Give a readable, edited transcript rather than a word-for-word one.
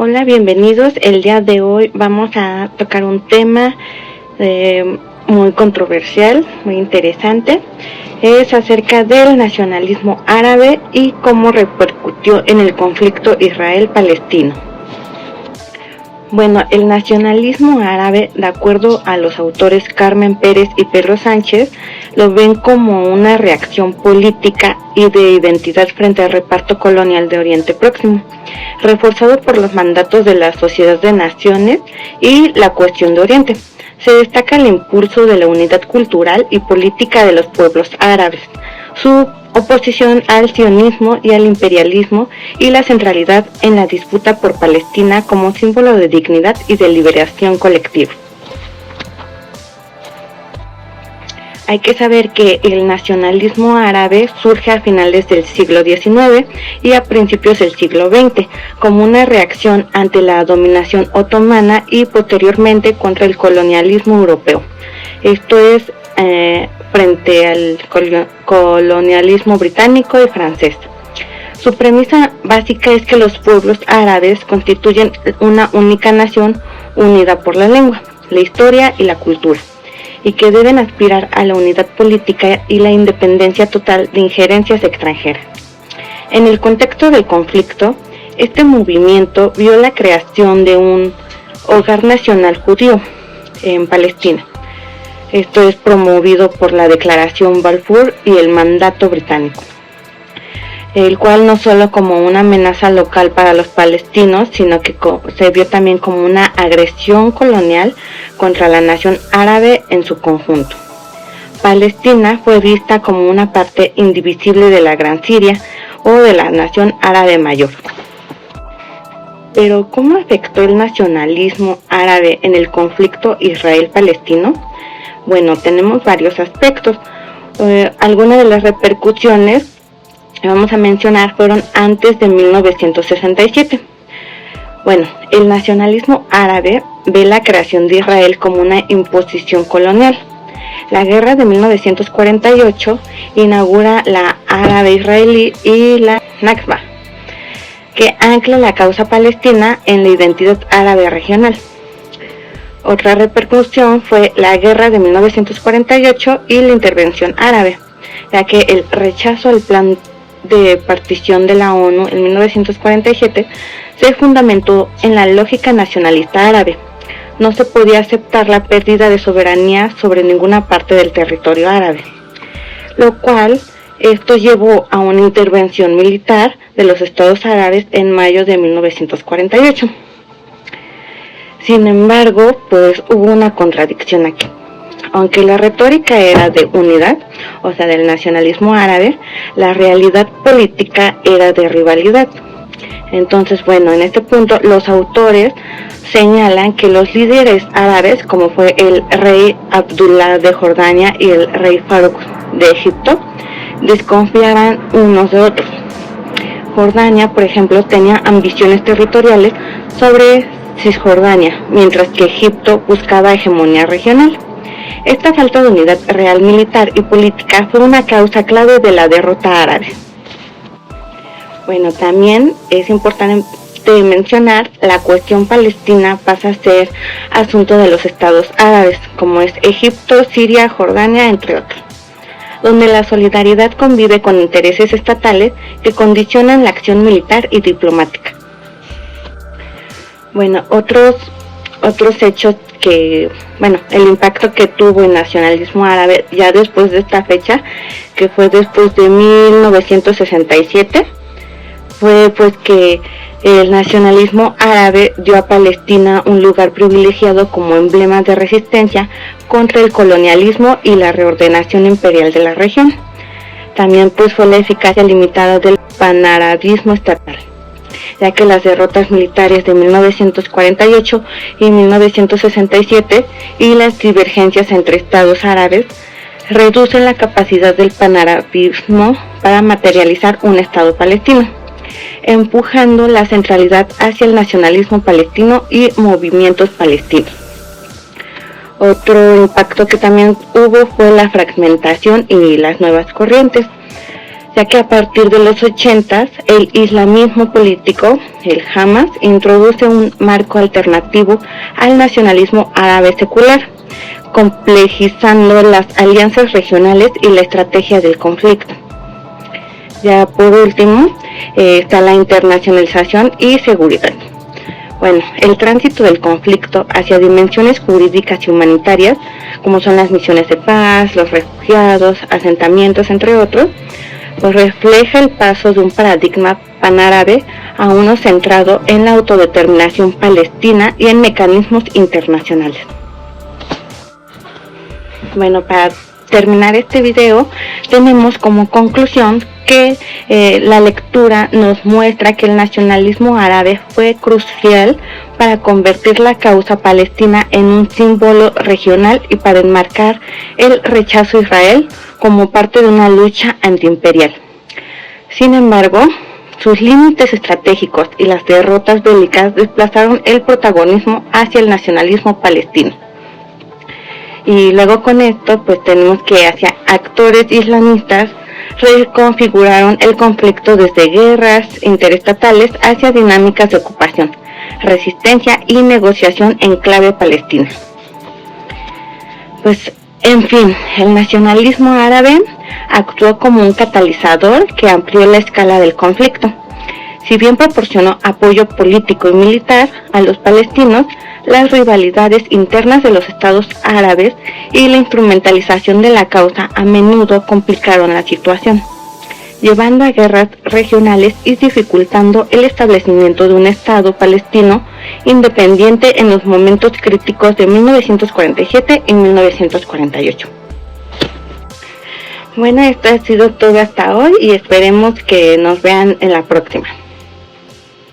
Hola, bienvenidos. El día de hoy vamos a tocar un tema muy controversial, muy interesante. Es acerca del nacionalismo árabe y cómo repercutió en el conflicto Israel-Palestino. Bueno, el nacionalismo árabe, de acuerdo a los autores Carmen Pérez y Pedro Sánchez, lo ven como una reacción política y de identidad frente al reparto colonial de Oriente Próximo, reforzado por los mandatos de la Sociedad de Naciones y la cuestión de Oriente. Se destaca el impulso de la unidad cultural y política de los pueblos árabes, su oposición al sionismo y al imperialismo y la centralidad en la disputa por Palestina como símbolo de dignidad y de liberación colectiva. Hay que saber que el nacionalismo árabe surge a finales del siglo XIX y a principios del siglo XX como una reacción ante la dominación otomana y posteriormente contra el colonialismo europeo. Esto es frente al colonialismo británico y francés. Su premisa básica es que los pueblos árabes constituyen una única nación unida por la lengua, la historia y la cultura, y que deben aspirar a la unidad política y la independencia total de injerencias extranjeras. En el contexto del conflicto, este movimiento vio la creación de un hogar nacional judío en Palestina. Esto es promovido por la Declaración Balfour y el mandato británico, el cual no solo como una amenaza local para los palestinos, sino que se vio también como una agresión colonial contra la nación árabe en su conjunto. Palestina fue vista como una parte indivisible de la Gran Siria o de la nación árabe mayor. Pero, ¿cómo afectó el nacionalismo árabe en el conflicto Israel-Palestino? Bueno, tenemos varios aspectos. Algunas de las repercusiones que vamos a mencionar fueron antes de 1967. Bueno, el nacionalismo árabe ve la creación de Israel como una imposición colonial. La guerra de 1948 inaugura la árabe-israelí y la Nakba, que ancla la causa palestina en la identidad árabe regional. Otra repercusión fue la guerra de 1948 y la intervención árabe, ya que el rechazo al plan de partición de la ONU en 1947 se fundamentó en la lógica nacionalista árabe. No se podía aceptar la pérdida de soberanía sobre ninguna parte del territorio árabe, lo cual esto llevó a una intervención militar de los estados árabes en mayo de 1948. Sin embargo, pues hubo una contradicción aquí. Aunque la retórica era de unidad, o sea, del nacionalismo árabe, la realidad política era de rivalidad. Entonces, bueno, en este punto los autores señalan que los líderes árabes, como fue el rey Abdullah de Jordania y el rey Farouk de Egipto, desconfiaban unos de otros. Jordania, por ejemplo, tenía ambiciones territoriales sobre Cisjordania, mientras que Egipto buscaba hegemonía regional. Esta falta de unidad real militar y política fue una causa clave de la derrota árabe. Bueno, también es importante mencionar la cuestión palestina pasa a ser asunto de los estados árabes, como es Egipto, Siria, Jordania, entre otros, donde la solidaridad convive con intereses estatales que condicionan la acción militar y diplomática. Bueno, otros hechos que, el impacto que tuvo el nacionalismo árabe ya después de esta fecha, que fue después de 1967, fue pues que el nacionalismo árabe dio a Palestina un lugar privilegiado como emblema de resistencia contra el colonialismo y la reordenación imperial de la región. También pues fue la eficacia limitada del panarabismo estatal, ya que las derrotas militares de 1948 y 1967 y las divergencias entre estados árabes reducen la capacidad del panarabismo para materializar un estado palestino, empujando la centralidad hacia el nacionalismo palestino y movimientos palestinos. Otro impacto que también hubo fue la fragmentación y las nuevas corrientes. ya que a partir de los 80 el islamismo político, el Hamas, introduce un marco alternativo al nacionalismo árabe secular, complejizando las alianzas regionales y la estrategia del conflicto. Ya por último está la internacionalización y seguridad. Bueno, el tránsito del conflicto hacia dimensiones jurídicas y humanitarias, como son las misiones de paz, los refugiados, asentamientos, entre otros, pues refleja el paso de un paradigma panárabe a uno centrado en la autodeterminación palestina y en mecanismos internacionales. Bueno, para terminar este video, tenemos como conclusión que la lectura nos muestra que el nacionalismo árabe fue crucial para convertir la causa palestina en un símbolo regional y para enmarcar el rechazo a Israel como parte de una lucha antiimperial. Sin embargo, sus límites estratégicos y las derrotas bélicas desplazaron el protagonismo hacia el nacionalismo palestino. Y luego con esto pues tenemos que hacia actores islamistas reconfiguraron el conflicto desde guerras interestatales hacia dinámicas de ocupación, resistencia y negociación en clave palestina. Pues en fin, el nacionalismo árabe actuó como un catalizador que amplió la escala del conflicto. Si bien proporcionó apoyo político y militar a los palestinos, las rivalidades internas de los estados árabes y la instrumentalización de la causa a menudo complicaron la situación, llevando a guerras regionales y dificultando el establecimiento de un estado palestino independiente en los momentos críticos de 1947 y 1948. Bueno, esto ha sido todo hasta hoy y esperemos que nos vean en la próxima.